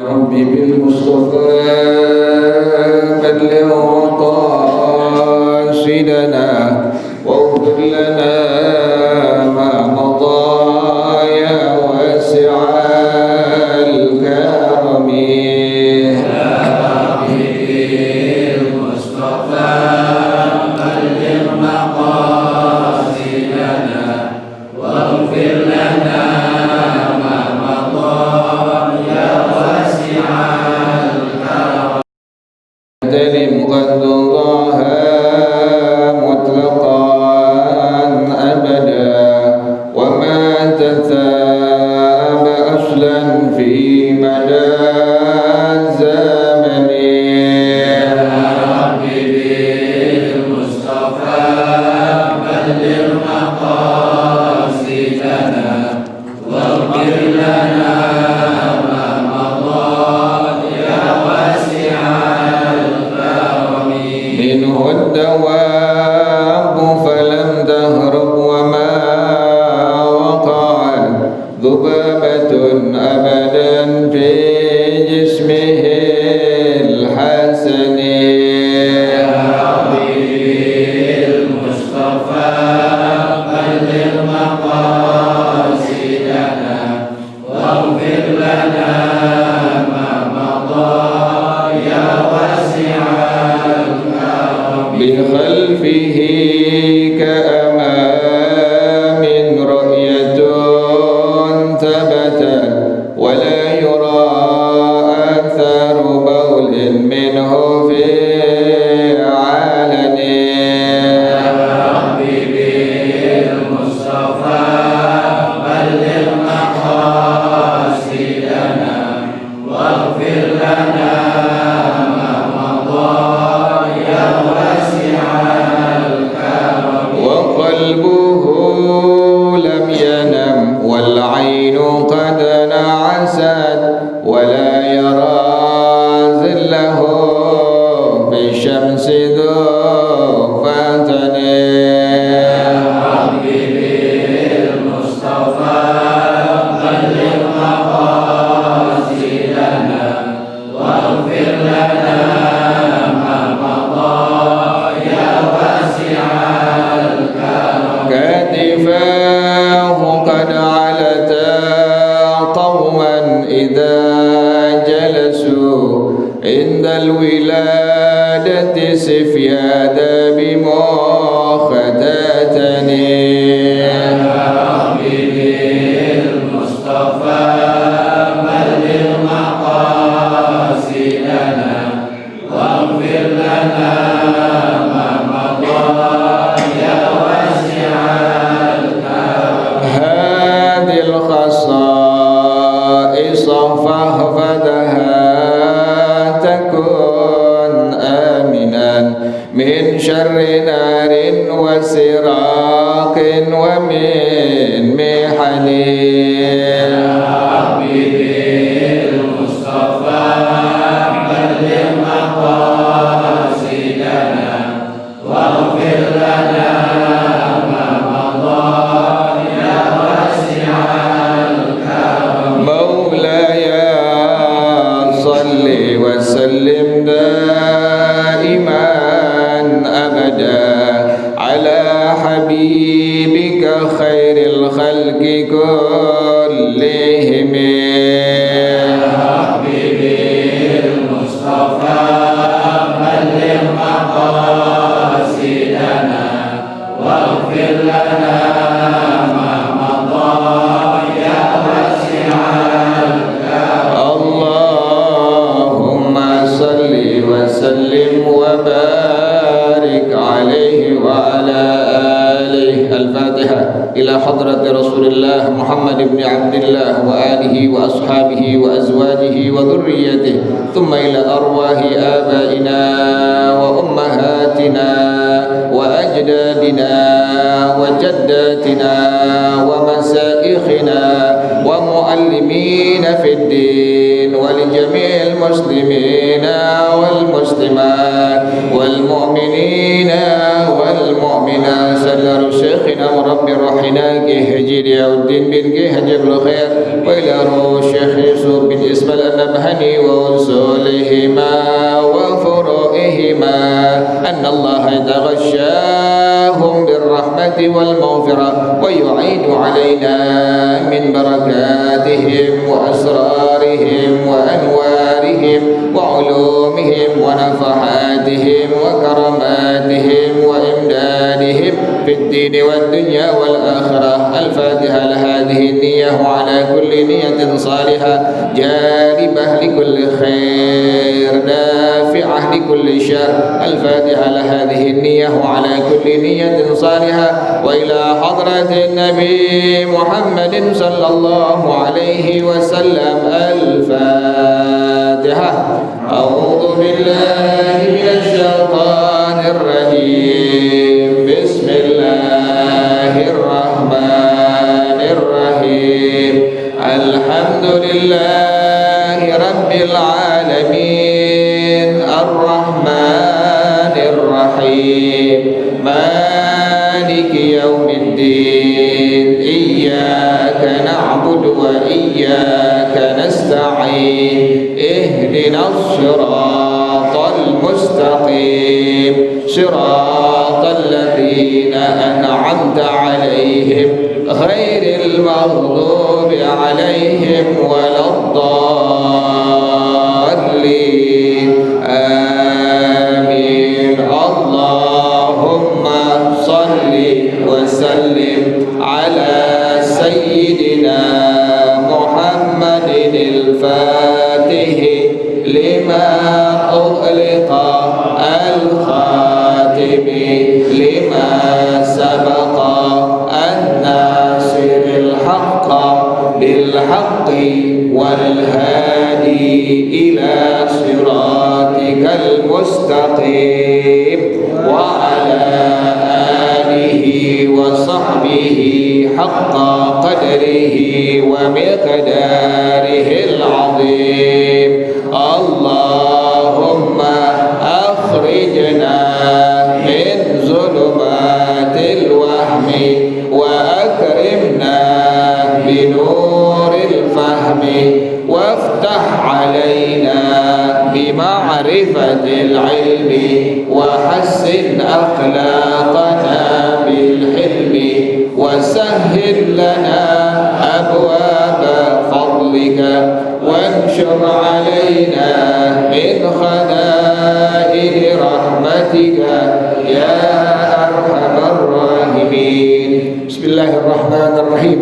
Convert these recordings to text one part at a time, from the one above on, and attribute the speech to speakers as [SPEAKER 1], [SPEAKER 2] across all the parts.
[SPEAKER 1] ربي بالمصطفى بلغ مقاصدنا واغفر لنا ما مضى يا واسع الكرم يا ربي بالمصطفى بلغ مقاصدنا واغفر لنا قد الله مطلقا أبدا وما تثاب أصلا في مدى الزمن يا ربي بالمصطفى بلغ مقاصدنا واغفر لنا ما مضى يا واسع منه الدواب فلم تهرب وما وقعت ذبابة أبدا في جسمه الحسن يا ربي المصطفى بلغ مقاصدنا واغفر لنا ما مضى يا واسع بخلفه كأمام رؤية ثبتت ولا يرى أثر بول منه في علن يا ربي بالمصطفى بلغ مقاصدنا واغفر لنا ما مضى يا وقلبه لم ينم والعين قد نعست ولا يرى ظله في الشمس ذو فتن يا ربي بالمصطفى بلغ مقاصدنا واغفر لنا ما مضى يا واسع كتفاه قد علتا قوما إذا جلسوا عند الولادة سفيادا بمختتن يا ربي بالمصطفى بلغ مقاصدنا واغفر لنا ما مضى يا واسع هذه الخصائص فاحفظها تكن آمنا من شر نار وسراق ومن محن يا ربي بالمصطفى بلغ مقاصدنا واغفر لنا ما مضى يا واسع الكرم مولاي صل وسلم دائما أبدا على حبيبك خير الخلق كلهم يا ربي بالمصطفى بلغ مقاصدنا واغفر لنا ما مضى يا واسع الكرم اللهم صل وسلم وبارك عليه وعلى آله الفاتحة إلى حضرة رسول الله محمد بن عبد الله وآله وأصحابه وأزواجه وذريته ثم إلى أرواح آبائنا وأمهاتنا وأجدادنا وأجدادنا وجداتنا ومشايخنا ومعلمين في الدين ولجميع المسلمين والمسلمات والمؤمنين والمؤمنات سلر شيخنا ورب روحنا كهجير الدين بن كهجب الخير وإلى روح الشيخ يوسف بن إسماعيل النبهاني وأصولهما وفروعهما أن الله يتغشاهم بالرحمة والمغفرة ويعيد علينا من بركاتهم وأسرارهم وأنوارهم وعلومهم ونفحاتهم وكراماتهم وإمدادهم في الدين والدنيا والآخرة. الفاتحة لهذه النية وعلى كل نية صالحة جالبة لكل خير دافعة لكل شر. الفاتحة لهذه النية وعلى كل نية صالحة وإلى حضرة النبي محمد صلى الله عليه وسلم. الفاتحة. أعوذ بالله من الشيطان الرجيم. بسم الله الرحمن الرحيم. الحمد لله رب العالمين الرحمن الرحيم مالك يوم الدين إياك نعبد وإياك نستعين اهدنا الصراط المستقيم صراط الذين أنعمت عليهم غير المغضوب عليهم ولا الضالين آمين. اللهم صل وسلم على سيدنا محمد الفاتح لما أغلق الخاتم لما سبق الناصر الحق بالحق والهادي إلى صراطك المستقيم وعلى آله وصحبه حق قدره ومقداره العظيم. اللهم أخرجنا من ظلمات الوهم وأكرمنا بنور الفهم وافتح علينا بمعرفة العلم وحسن أخلاقنا بالحلم وسهل لنا أبواب فضلك وانشر علينا من خزائن رحمتك يا أرحم الراحمين. بسم الله الرحمن الرحيم.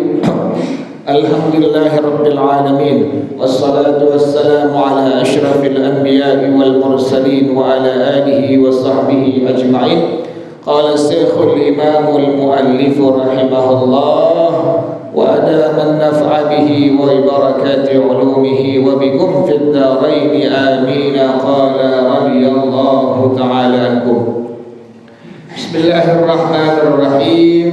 [SPEAKER 1] الحمد لله رب العالمين والصلاة والسلام على أشرف الأنبياء والمرسلين وعلى آله وصحبه أجمعين. قال الشيخ الإمام المؤلف رحمه الله وأدام النفع به وبركات علومه وبكم في الدارين آمين. قال رضي الله تعالى عنكم. بسم الله الرحمن الرحيم.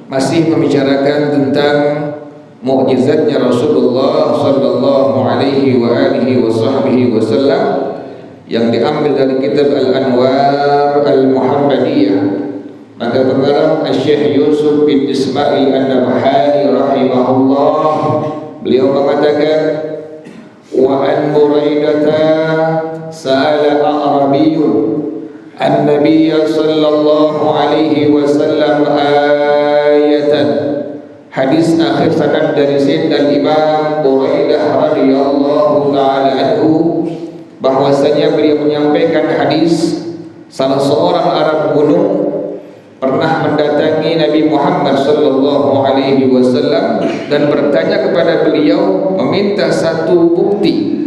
[SPEAKER 1] Masih membicarakan tentang mukjizatnya Rasulullah sallallahu alaihi wa alihi wasallam yang diambil dari kitab Al-Anwar Al-Muhammadiyah. Maka pengarang Syekh Yusuf bin Ismail An-Nabhani rahimahullah, beliau mengatakan wa an Buraidata sa'ala a'rabiyyun an-nabiy sallallahu alaihi wasallam ayatan. Hadis akhir sanad dari Sayyidina Imam Buraidah radhiyallahu taala anhu, bahwasanya beliau menyampaikan hadis salah seorang Arab gunung pernah mendatangi Nabi Muhammad sallallahu alaihi wasallam dan bertanya kepada beliau, meminta satu bukti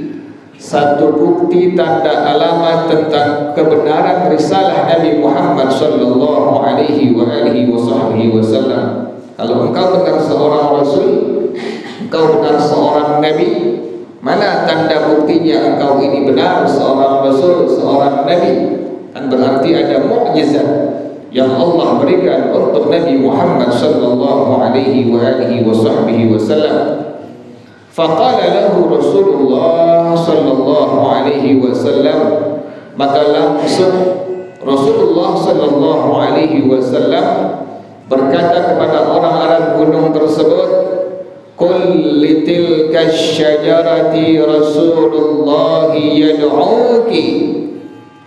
[SPEAKER 1] tanda alamat tentang kebenaran risalah Nabi Muhammad sallallahu alaihi wasallam. Kalau engkau benar seorang rasul, engkau benar seorang nabi, mana tanda buktinya engkau ini benar seorang rasul, seorang nabi? kan berarti ada mukjizat yang Allah berikan untuk Nabi Muhammad sallallahu alaihi wasallam. Faqala lahu Rasulullah sallallahu alaihi wasallam, maka langsung Rasulullah sallallahu alaihi wasallam berkata kepada orang Arab gunung tersebut, "Qul litilka syajarati Rasulullah yad'uki."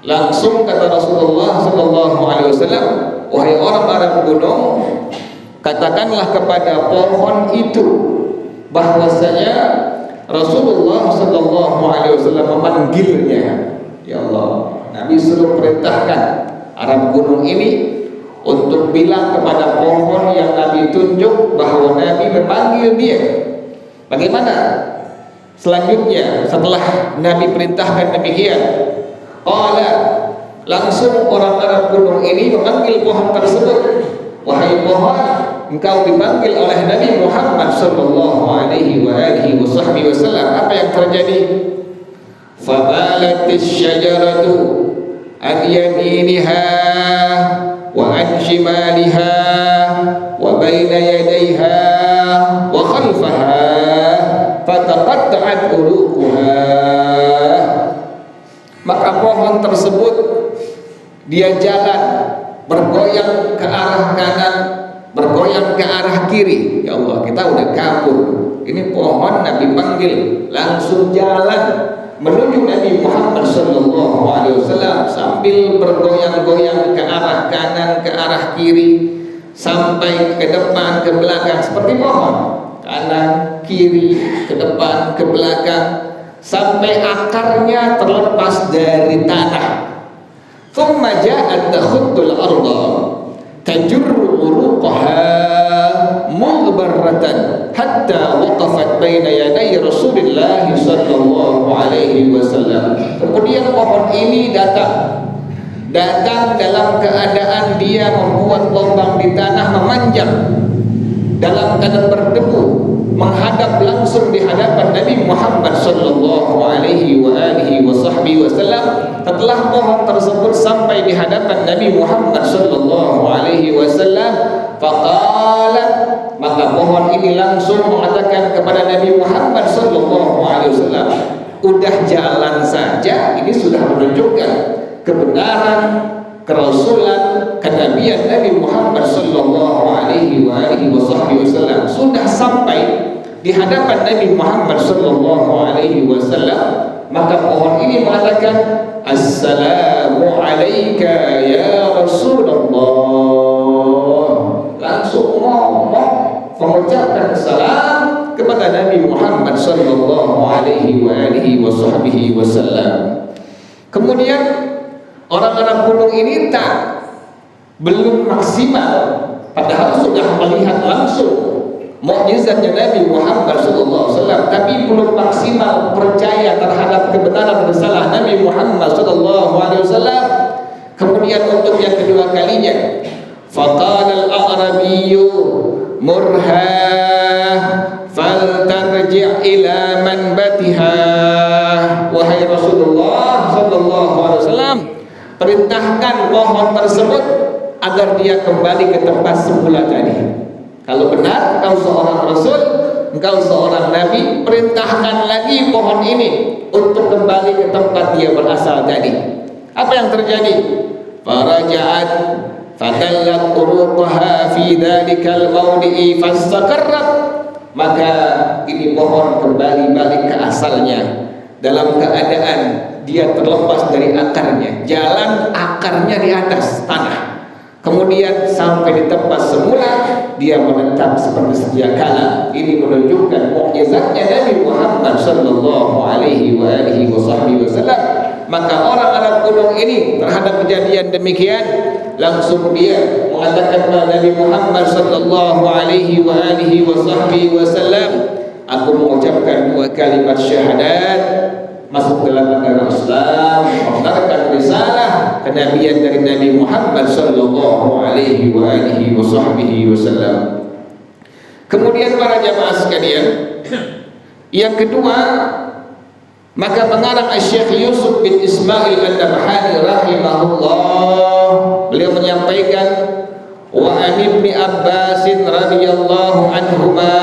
[SPEAKER 1] Langsung kata Rasulullah sallallahu alaihi wasallam, "Wahai orang Arab gunung, katakanlah kepada pohon itu bahwasanya Rasulullah sallallahu alaihi wasallam memanggilnya." Ya Allah, Nabi suruh perintahkan Arab gunung ini untuk bilang kepada pohon yang Nabi tunjuk bahwa Nabi memanggil dia. Bagaimana selanjutnya setelah Nabi perintahkan demikian? Qala, langsung orang Arab gunung ini memanggil pohon tersebut, "Wahai pohon, engkau dipanggil oleh Nabi Muhammad sallallahu alaihi wasallam." Apa yang terjadi? Fabalatis syajaratu an yaminiha wa an shimaliha wa baina yadayha wa khalfaha fataqatta'at uruquha. Maka pohon tersebut dia jalan bergoyang ke arah kanan, bergoyang ke arah kiri. Ya Allah, kita udah kabur. Ini pohon Nabi panggil langsung jalan menuju Nabi Muhammad sallallahu alaihi wasallam sambil bergoyang-goyang ke arah kanan, ke arah kiri, sampai ke depan, ke belakang seperti pohon. Kanan, kiri, ke depan, ke belakang, sampai akarnya terlepas dari tanah. Thumma ja'at takhuddul arda tajurru uruqaha mughbarratan hatta waqafat baina yaday Rasulillah sallallahu alaihi wasallam. Kemudian pohon ini datang dalam keadaan dia membuat lubang di tanah, memanjang dalam keadaan berdebu, menghadap langsung di hadapan Nabi Muhammad sallallahu alaihi wasallam. Setelah pohon tersebut sampai di hadapan Nabi Muhammad sallallahu alaihi wasallam, faqalat, maka pohon ini langsung mengatakan kepada Nabi Muhammad sallallahu alaihi wasallam, "Udah jalan saja, ini sudah menunjukkan kebenaran, kerasulan, kenabian Nabi Muhammad sallallahu alaihi wasallam. Sudah sampai di hadapan Nabi Muhammad sallallahu alaihi wasallam." Maka pohon ini mengatakan, "Assalamu alayka ya Rasulullah." Langsung ngomong, mengucapkan salam kepada Nabi Muhammad sallallahu alaihi wasallam. Kemudian orang Arab gunung ini belum maksimal, padahal sudah melihat langsung mukjizatnya Nabi Muhammad SAW, tapi belum maksimal percaya terhadap kebenaran risalah Nabi Muhammad SAW. Kemudian untuk yang kedua kalinya, faqala al-a'rabiyyu murha faltarji' ila manbatiha. Wahai Rasulullah SAW, perintahkan pohon tersebut agar dia kembali ke tempat semula tadi. Kalau benar engkau seorang Rasul, engkau seorang Nabi, perintahkan lagi pohon ini untuk kembali ke tempat dia berasal tadi. Apa yang terjadi? Faraja'at fadallat uruqaha fi dhalikal mawdi'i fastaqarrat. Maka ini pohon kembali balik ke asalnya dalam keadaan dia terlepas dari akarnya, jalan akarnya di atas tanah. Kemudian sampai di tempat semula dia menetap seperti sedia kala. Ini menunjukkan mukjizatnya Nabi Muhammad sallallahu alaihi wasallam. Maka orang Arab gunung ini terhadap kejadian demikian langsung dia mengatakan kepada Nabi Muhammad sallallahu alaihi wasallam, "Aku mengucapkan 2 kalimat syahadat, masuk dalam agama Islam, membenarkan risalah kenabian dari Nabi Muhammad sallallahu alaihi wasallam." Kemudian para jamaah sekalian, yang kedua, Maka pengarang Syekh Yusuf bin Ismail An-Nabhani rahimahullah, beliau menyampaikan, wa an ibni Abbas radhiyallahu anhuma,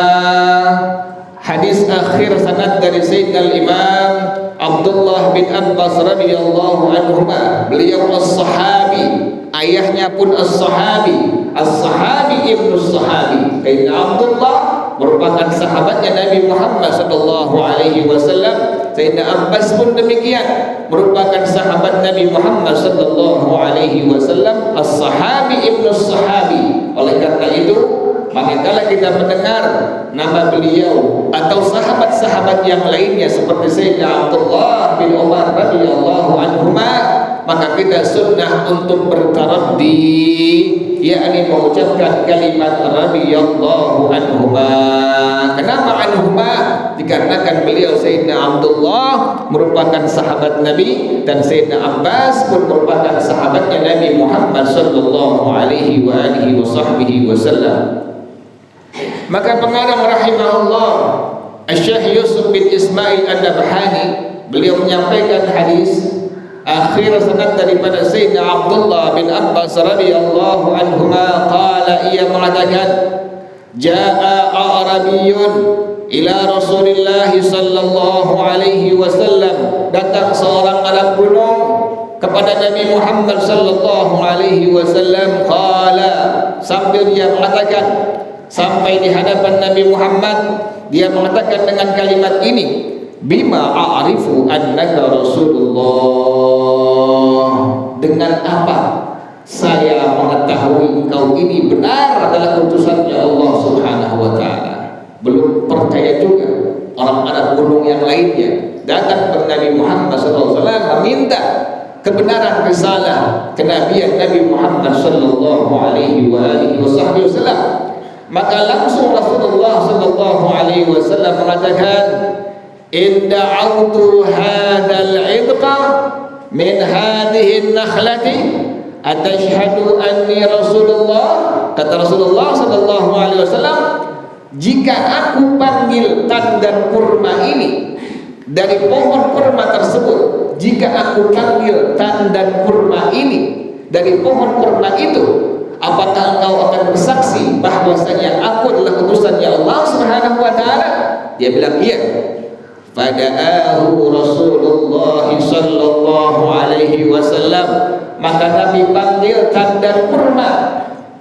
[SPEAKER 1] hadis akhir sanad dari Sayyidina Imam Abdullah bin Abbas radhiyallahu anhuma, beliau as-sahabi, ayahnya pun as-sahabi, as-sahabi ibnu as-sahabi. Sayyidina Abdullah merupakan sahabatnya Nabi Muhammad sallallahu alaihi wasallam. Sayyidina Abbas pun demikian, merupakan sahabat Nabi Muhammad sallallahu alaihi wasallam, as-sahabi ibnu as-sahabi. Oleh karena itu, manakala kita mendengar nama beliau atau sahabat-sahabat yang lainnya seperti Sayyidina Abdullah bin Umar radhiyallahu anhuma, maka kita sunnah untuk bertaraddi, yakni mengucapkan kalimat radhiyallahu anhuma. Kenapa anhuma? Dikarenakan beliau Sayyidina Abdullah merupakan sahabat Nabi dan Sayyidina Abbas pun merupakan sahabatnya Nabi Muhammad sallallahu alaihi wa alihi wasallam. Maka pengarang rahimahullah Syekh Yusuf bin Ismail An-Nabhani, beliau menyampaikan hadis akhir sanad daripada Sayyidina Abdullah bin Abbas radhiyallahu anhuma, qala, ia mengatakan, jaa a'rabiyyun ila Rasulillah sallallahu alaihi wasallam, datang seorang Arab gunung kepada Nabi Muhammad sallallahu alaihi wasallam, qala, sambil dia mengatakan, sampai di hadapan Nabi Muhammad, dia mengatakan dengan kalimat ini, bima a'rifu annaka Rasulullah, dengan apa saya mengetahui engkau ini benar adalah utusannya Allah subhanahu wa ta'ala. Belum percaya juga orang Arab gunung yang lainnya datang kepada Nabi Muhammad SAW meminta kebenaran risalah kenabian Nabi Muhammad sallallahu alaihi wasallam. Maka langsung Rasulullah sallallahu alaihi wasallam mengatakan, in da'autu hadzal 'idqa min hadhihi an-nakhlati atashhadu anni Rasulullah. Kata Rasulullah sallallahu alaihi wasallam, jika aku panggil tandan kurma ini dari pohon kurma tersebut, jika aku panggil tandan kurma ini dari pohon kurma itu, apakah engkau akan bersaksi bahwasanya aku adalah utusannya Allah Subhanahu wa taala? Dia bilang iya. Fada'ahu Rasulullah sallallahu alaihi wasallam, maka Nabi panggil tandan kurma.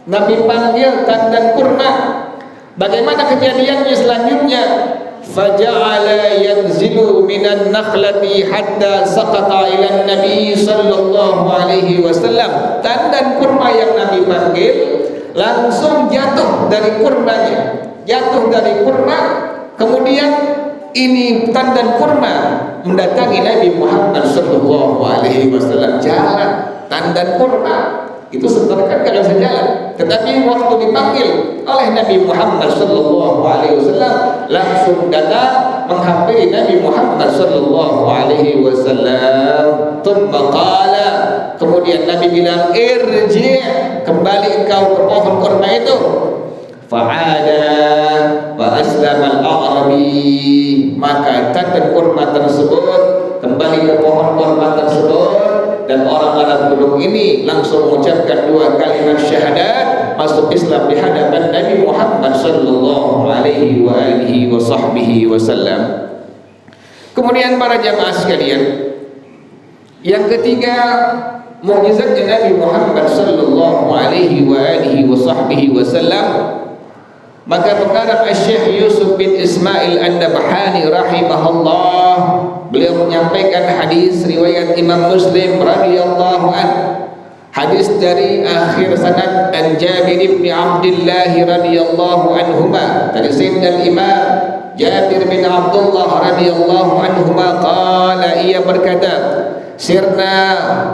[SPEAKER 1] Nabi panggil tandan kurma. Bagaimana kejadiannya selanjutnya? Faja'ala yanzilu minan nakhlati hatta saqata ila Nabi sallallahu alaihi wasallam. Tandan kurma yang Nabi panggil langsung jatuh dari kurmanya, jatuh dari kurma. Kemudian ini tandan kurma mendatangi Nabi Muhammad sallallahu alaihi wasallam. Jalan tandan kurma itu sebenarnya kan sejalan, tetapi waktu dipanggil oleh Nabi Muhammad sallallahu alaihi wasallam langsung datang menghampiri Nabi Muhammad sallallahu alaihi wasallam. Tsumma qala, kemudian Nabi bilang, irji', kembali engkau ke pohon kurma itu. Fa'ada wa aslama al-a'rabi, maka tandan kurma tersebut kembali ke pohon kurma tersebut, dan orang Arab gunung ini langsung mengucapkan dua kalimat syahadat, masuk Islam di hadapan Nabi Muhammad sallallahu alaihi wa alihi wasallam. Kemudian para jamaah sekalian, yang ketiga mukjizatnya Nabi Muhammad sallallahu alaihi wa alihi wasallam, maka pengarang Syekh Yusuf bin Ismail An-Nabhani rahimahullah, beliau menyampaikan hadis riwayat Imam Muslim radhiyallahu anhu, hadis dari akhir sanad an Jabir bin Abdullah radhiyallahu anhuma, dari Sayyidina Imam Jabir bin Abdullah radhiyallahu anhuma, qala, ia berkata, sirna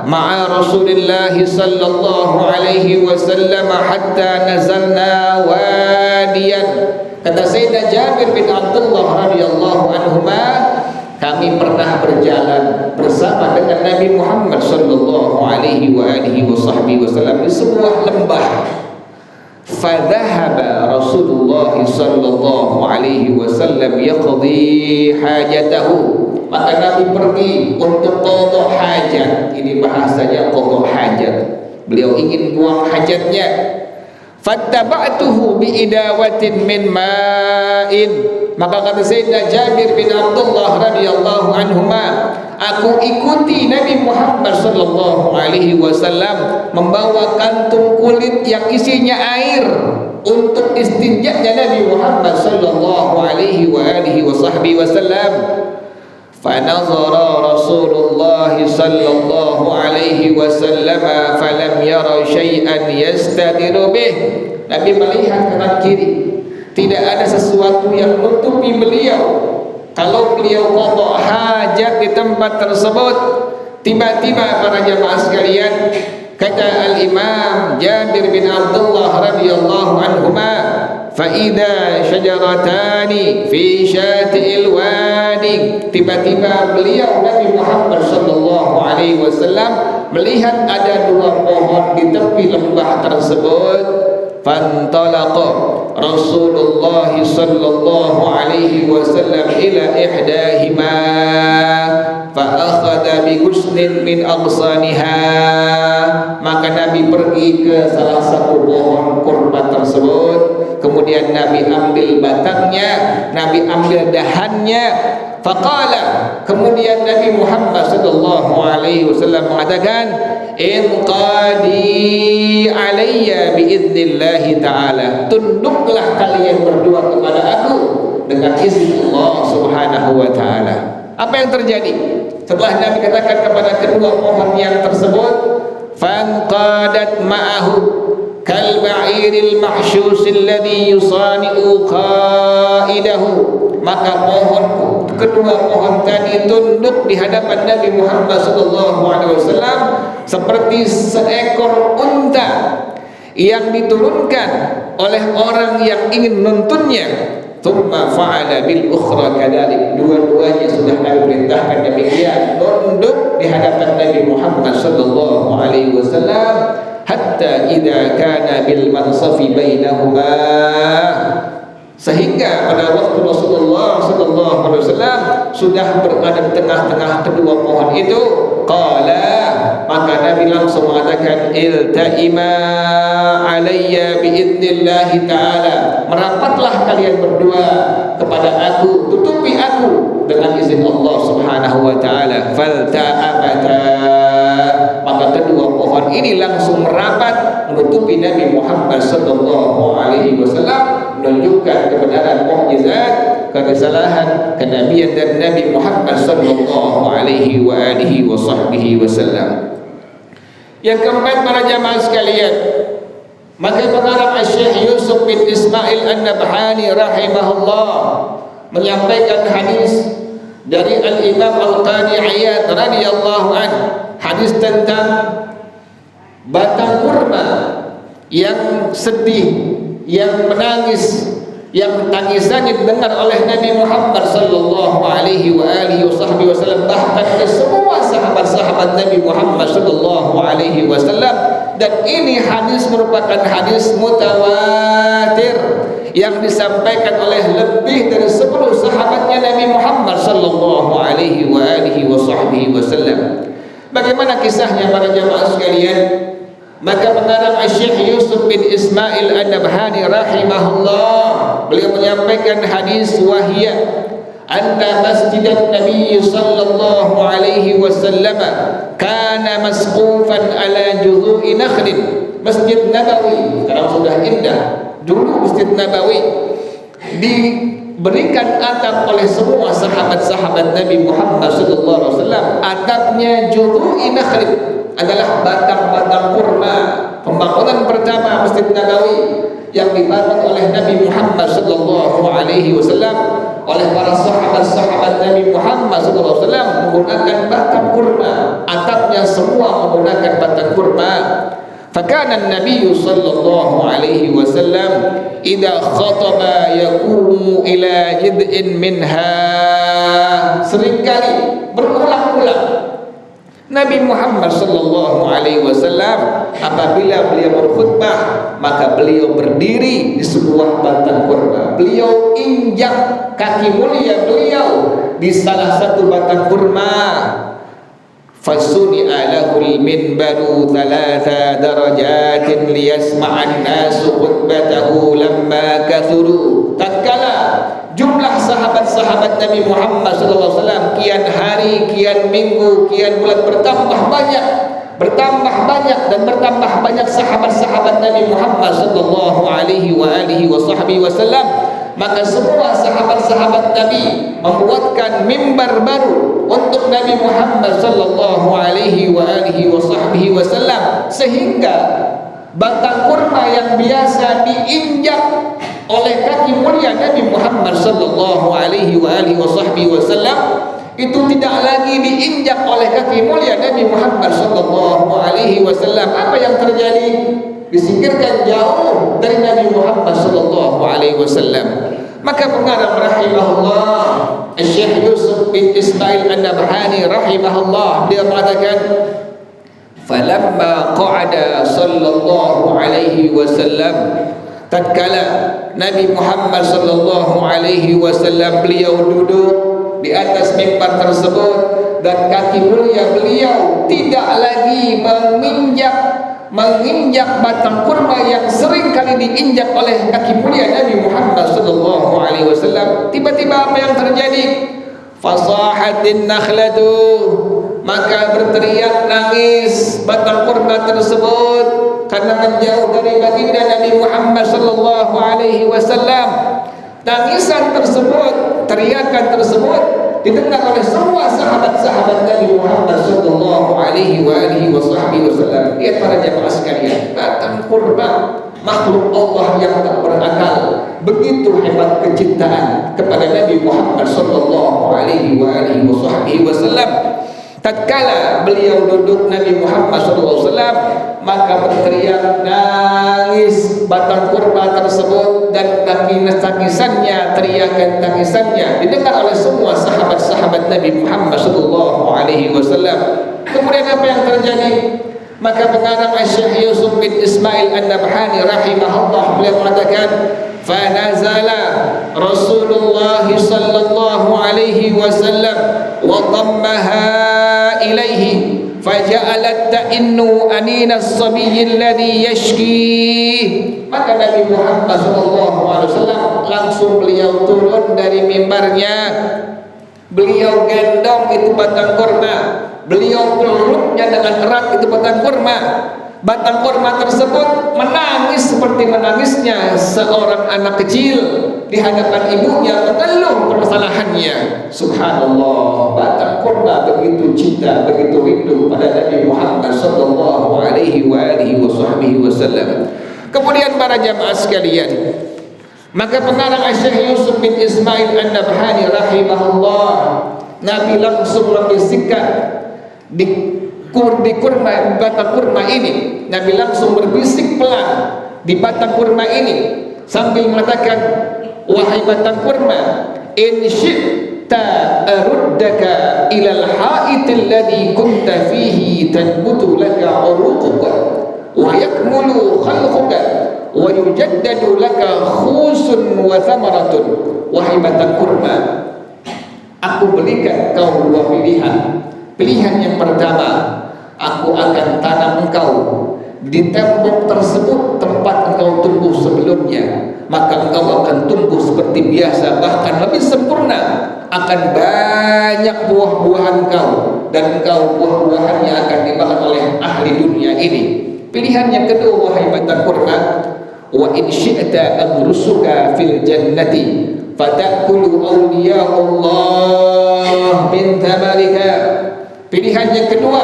[SPEAKER 1] ma'a Rasulillah sallallahu alaihi wasallam hatta nazalna wadiyan. Kata Sayyidina Jabir bin Abdullah radhiyallahu anhuma, kami pernah berjalan bersama dengan Nabi Muhammad sallallahu alaihi wasallam di sebuah lembah. Fadhahaba Rasulullah sallallahu alaihi wasallam yaqdi hajatahu, maka maka Nabi pergi untuk qada hajat. Ini bahasanya qada hajat. Beliau ingin buang hajatnya. Fattaba'tuhu biidawatin min ma'in. Maka kata Sayyidina Jabir bin Abdullah radhiyallahu anhuma, aku ikuti Nabi Muhammad sallallahu alaihi wasallam membawa kantung kulit yang isinya air untuk istinjanya Nabi Muhammad sallallahu alaihi wa alihi wasallam. Fanazara Rasulullah sallallahu alaihi wasallam falam yara syai'an yastadiru bih. Nabi melihat kanan kiri, tidak ada sesuatu yang menutupi beliau. Kalau beliau qada hajat di tempat tersebut, tiba-tiba para jamaah sekalian, kata Al-Imam Jabir bin Abdullah radhiyallahu anhuma, faida syajaratani fi syati'il wadi. Tiba-tiba beliau Nabi Muhammad sallallahu alaihi wasallam melihat ada dua pohon di tepi lembah tersebut. Fantalaqa Rasulullah sallallahu alaihi wasallam ila ihdahima fa akhadha bi ghusnin min aghsaniha. Maka Nabi pergi ke salah satu pohon kurma tersebut, kemudian Nabi ambil batangnya, Nabi ambil dahannya. Faqala, kemudian Nabi Muhammad sallallahu alaihi wasallam mengatakan, inqadi alayya biidnillahi ta'ala. Tunduklah kalian berdua kepada aku dengan izin Allah subhanahu wa ta'ala. Apa yang terjadi? Setelah Nabi katakan kepada kedua pohon yang tersebut, fanqadat ma'ahu kal ba'iril mahsyus alladhi yusani'u qaidahu. Maka kedua pohon tadi tunduk di hadapan Nabi Muhammad SAW seperti seekor unta yang diturunkan oleh orang yang ingin menuntunnya. Tsumma fa'ala bil ukhra kadzalik. Dua-duanya sudah Nabi perintahkan demikian, tunduk di hadapan Nabi Muhammad SAW hatta idza kana bil mansafi bainahuma, sehingga pada waktu Rasulullah SAW sudah berada di tengah-tengah kedua pohon itu, qala, maka Nabi langsung mengatakan, ilta'ima alayya biidnillahi ta'ala. Merapatlah kalian berdua kepada aku, tutupi aku dengan izin Allah subhanahu wa ta'ala. Falta'abata, maka kedua pohon ini langsung merapat menutupi Nabi Muhammad SAW, menunjukkan kebenaran mukjizat, kesalahan kenabian dan Nabi Muhammad sallallahu alaihi wa alihi wasallam. Yang keempat, para jamaah sekalian, maka pengarang Syekh Yusuf bin Ismail An-Nabhani rahimahullah menyampaikan hadis dari Al-Imam Al-Qani Iyad radhiyallahu anhu, hadis tentang batang kurma yang sedih, yang menangis, yang tangisannya didengar oleh Nabi Muhammad sallallahu alaihi wa alihi wasallam, bahkan ke semua sahabat-sahabat Nabi Muhammad sallallahu alaihi wasallam. Dan ini hadis merupakan hadis mutawatir yang disampaikan oleh lebih dari 10 sahabatnya Nabi Muhammad sallallahu alaihi wa alihi wasallam. Bagaimana kisahnya para jamaah sekalian? Maka pengarang Syekh Yusuf bin Ismail An-Nabhani rahimahullah, beliau menyampaikan hadis wahiyya anna masjidan Nabi sallallahu alaihi wasallam kana masqufan ala juzu'i nakhlin. Masjid Nabawi sekarang sudah indah, dulu Masjid Nabawi diberikan atap oleh semua sahabat-sahabat Nabi Muhammad sallallahu alaihi wasallam. Atapnya juzu'i nakhlin, adalah batang-batang kurma. Pembangunan pertama Masjid Nabawi yang dibangun oleh Nabi Muhammad sallallahu alaihi wasallam oleh para sahabat-sahabat Nabi Muhammad sallallahu alaihi wasallam menggunakan batang kurma. Atapnya semua menggunakan batang kurma. Fakana Nabi sallallahu alaihi wasallam idza khataba yaqumu ila jid'in minha. Seringkali berulang-ulang Nabi Muhammad sallallahu alaihi wasallam apabila beliau berkhutbah, maka beliau berdiri di sebuah batang kurma. Beliau injak kaki mulia beliau di salah satu batang kurma. Fasuni'a lahul minbaru thalatha darajatin liyasma'an nasu khutbatahu lamma kathuru. Tatkala jumlah sahabat-sahabat Nabi Muhammad SAW kian hari, kian minggu, kian bulan bertambah banyak dan bertambah banyak sahabat-sahabat Nabi Muhammad sallallahu alaihi wasallam, maka semua sahabat-sahabat Nabi membuatkan mimbar baru untuk Nabi Muhammad sallallahu alaihi wasallam, sehingga batang kurma yang biasa diinjak oleh kaki mulia Nabi Muhammad sallallahu alaihi wasallam itu tidak lagi diinjak oleh kaki mulia Nabi Muhammad sallallahu alaihi wasallam. Apa yang terjadi? Disingkirkan jauh dari Nabi Muhammad sallallahu alaihi wasallam. Maka pengarang rahimahullah Syekh Yusuf bin Ismail An-Nabhani rahimahullah, dia mengatakan, falamma qa'ada sallallahu alaihi wasallam, tatkala Nabi Muhammad sallallahu alaihi wasallam beliau duduk di atas mimbar tersebut dan kaki mulia beliau tidak lagi menginjak batang kurma yang sering kali diinjak oleh kaki mulia Nabi Muhammad sallallahu alaihi wasallam. Tiba-tiba apa yang terjadi? Fasahatin nakhlatu, maka berteriak nangis batang kurma tersebut karena menjauh dari baginda Nabi Muhammad sallallahu alaihi wasallam. Tangisan tersebut, teriakan tersebut didengar oleh semua sahabat-sahabat Nabi Muhammad sallallahu alaihi wasallam. Lihat para jamaah sekalian, batang kurma, makhluk Allah yang tak berakal, begitu hebat kecintaan kepada Nabi Muhammad sallallahu alaihi wasallam. Tatkala beliau duduk Nabi Muhammad SAW, maka berteriak nangis batang kurma tersebut, dan tangisannya, teriakan tangisannya didengar oleh semua sahabat-sahabat Nabi Muhammad SAW. Kemudian apa yang terjadi? Maka pengarang Syekh Yusuf bin Ismail An-Nabhani rahimahullah, beliau mengatakan, fanazala Rasulullah sallallahu alaihi wasallam wa dhammaha ilaihi faja'alat ta'innu anina as-sabiyyi alladhi yashki. Maka Nabi Muhammad sallallahu alaihi wasallam langsung beliau turun dari mimbarnya, beliau gendong itu batang kurma, beliau peluknya dengan erat itu batang kurma. Batang kurma tersebut menangis seperti menangisnya seorang anak kecil di hadapan ibunya mengeluh permasalahannya. Subhanallah, batang kurma begitu cinta, begitu rindu pada Nabi Muhammad sallallahu alaihi wasallam. Kemudian para jamaah sekalian, maka pengarang Syekh Yusuf bin Ismail An-Nabhani rahimahullah, Nabi langsung membisikkan di batang kurma ini, Nabi langsung berbisik pelan di batang kurma ini sambil mengatakan, wahai batang kurma, in syi'ta aruddaka ilal haitil ladhi kunta fihi tanbutu laka uruquka wa yakmulu khalquka wa yujaddadu laka khusun wa thamaratun. Wahai batang kurma, aku berikan kau dua pilihan. Pilihan yang pertama, aku akan tanam engkau di tembok tersebut tempat engkau tumbuh sebelumnya, maka engkau akan tumbuh seperti biasa, bahkan lebih sempurna. Akan banyak buah-buahan engkau, dan engkau buah-buahannya akan dimakan oleh ahli dunia ini. Pilihan yang kedua, wahai batang kurma, wa in syi'ta agrusuka fil jannati fatakulu awliyaullah min thamarika. Pilihan yang kedua,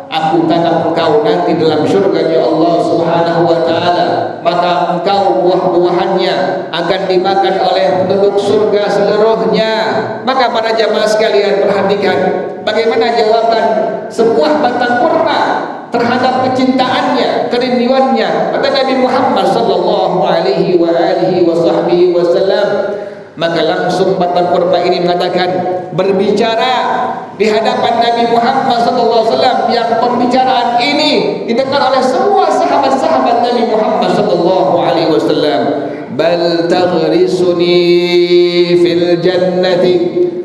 [SPEAKER 1] aku tanam engkau nanti dalam syurganya Allah subhanahu wa ta'ala, maka engkau buah-buahannya akan dimakan oleh penduduk surga seluruhnya. Maka para jamaah sekalian, perhatikan bagaimana jawaban sebuah batang kurma terhadap kecintaannya, kerinduannya pada Nabi Muhammad sallallahu alaihi wasallam. Maka langsung batang kurma ini mengatakan, berbicara di hadapan Nabi Muhammad SAW, yang pembicaraan ini didengar oleh semua sahabat-sahabat Nabi Muhammad SAW. Bal taghrisuni fil jannati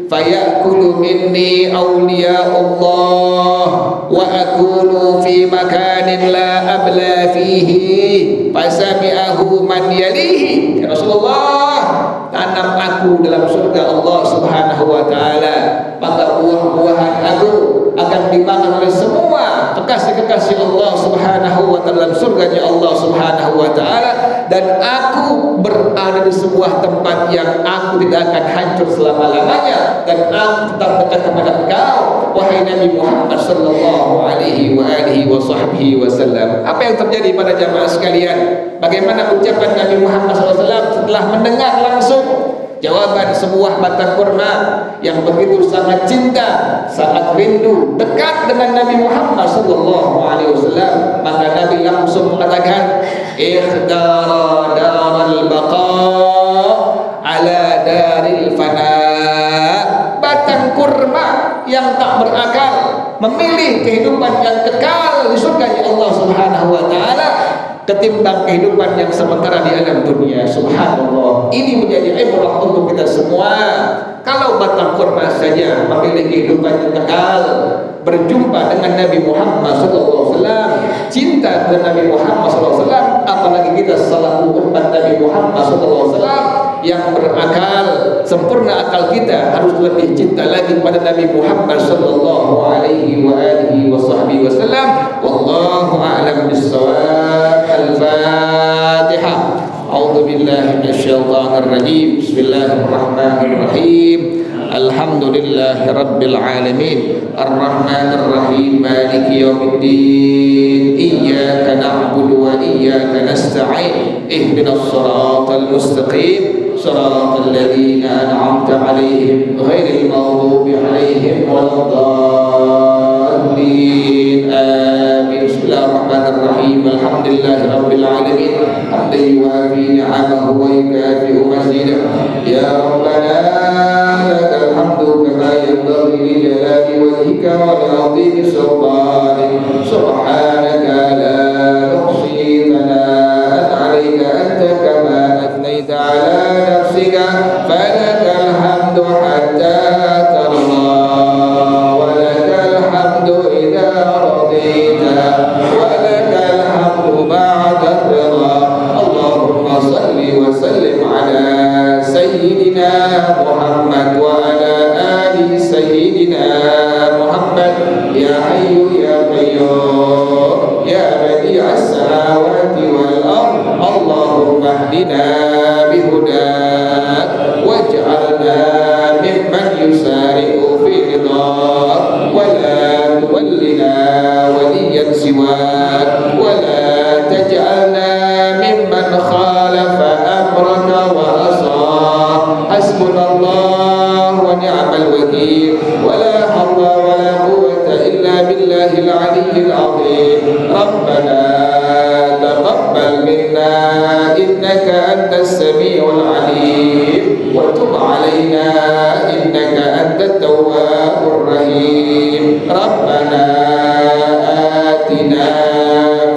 [SPEAKER 1] fayakulu minni awliyaullah wa akunu fi makanin la abla fihi fasami'ahu man yalihi. Ya Rasulullah, tanam aku dalam surga Allah Subhanahu wa taala, maka buah-buahan aku akan dimakan oleh semua kekasih-kekasih Allah Subhanahu wa taala dalam surganya Allah Subhanahu wa taala, dan aku berada di sebuah tempat yang aku tidak akan hancur selama-lamanya, dan aku tetap dekat kepada engkau wahai Nabi Muhammad sallallahu alaihi wa alihi wa sahbihi wasallam. Apa yang terjadi pada jamaah sekalian? Bagaimana ucapan Nabi Muhammad SAW setelah mendengar langsung jawaban sebuah batang kurma yang begitu sangat cinta, sangat rindu, dekat dengan Nabi Muhammad SAW? Maka Nabi langsung mengatakan, ikhdara daral baqa ala daril fana. Batang kurma yang tak berakal memilih kehidupan yang kekal di surga Allah Subhanahu wa taala ketimbang kehidupan yang sementara di alam dunia. Subhanallah, ini menjadi ibrah untuk kita semua. Kalau batang kurma saja memilih kehidupan yang kekal, berjumpa dengan Nabi Muhammad SAW, cinta dengan Nabi Muhammad SAW, apalagi kita selaku umat Nabi Muhammad SAW yang berakal, sempurna akal kita, harus lebih cinta lagi pada Nabi Muhammad sallallahu alaihi wa alihi wasallam. Wallahu a'lam bis-shawab. Al-Fatihah. A'udzu billahi minasyaitonir rajim. Bismillahirrahmanirrahim. Alhamdulillahi rabbil alamin. Ar-Rahmanir Rahim. Maliki yaumiddin. Iyyaka na'budu wa iyyaka nasta'in. Ihdinas siratal mustaqim. صراط الذين أنعمت عليهم غير المغضوب عليهم ولا الضالين آمين. بسم الله الرحمن الرحيم. الحمد لله رب العالمين حمدا يوافي نعمه ويكافئ مزيده. يا ربنا لك الحمد كما ينبغي لجلال وجهك ولعظيم سلطانك. سبحانك لا نحصي ثناء عليك أنت كما أثنيت على نفسك فلك الحمد حتى ترضى ولك الحمد إذا رضيت ولك الحمد بعد الرضا. اللهم صل وسلم على سيدنا محمد وعلى آل سيدنا محمد. يا حي يا قيوم يا بديع السماوات والأرض اللهم اهدنا بهداك واجعلنا ممن يسارع في رضاك ولا تولنا وليا سواك ولا تجعلنا ممن خالف أمرك وعصاك. حسبنا الله ونعم الوكيل ولا حول ولا قوة إلا بالله العلي العظيم. ربنا تقبل منا إنك أنت السميع العليم وتب علينا إنك أنت التواب الرحيم. ربنا آتنا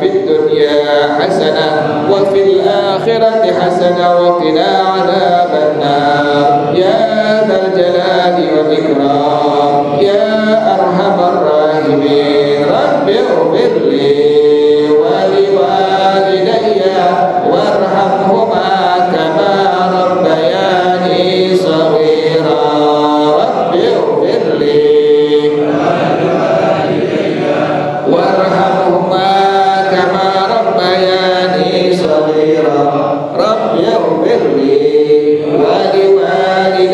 [SPEAKER 1] في الدنيا حسنة وفي الآخرة حسنة وقنا عذاب النار. يا ذا الجلال والإكرام يا أرحم الراحمين. رب اغفر لي ولوالدي وارحمهما كما ربياني صغيرا. رب اغفر لي وارحمهما كما ربياني صغيرا. رب اغفر لي ولوالدي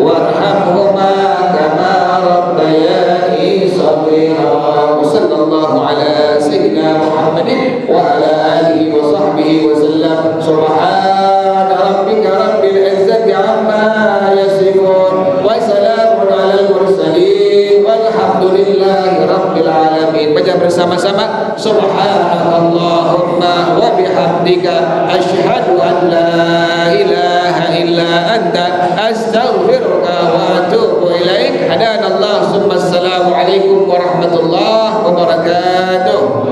[SPEAKER 1] وارحمهما كما ربياني صغيرا. وصلى الله على سيدنا محمد وعلى آله وصحبه وسلم. سبحان ربك رب العزة عما يصفون وسلام على المرسلين والحمد لله رب العالمين. Baca bersama-sama. Subhanallahumma wa bihamdika asyhadu an la ilaha illa anta astaghfiruka wa atubu ilaik. Hadanallahu summa assalamu alaikum warahmatullahi wabarakatuh.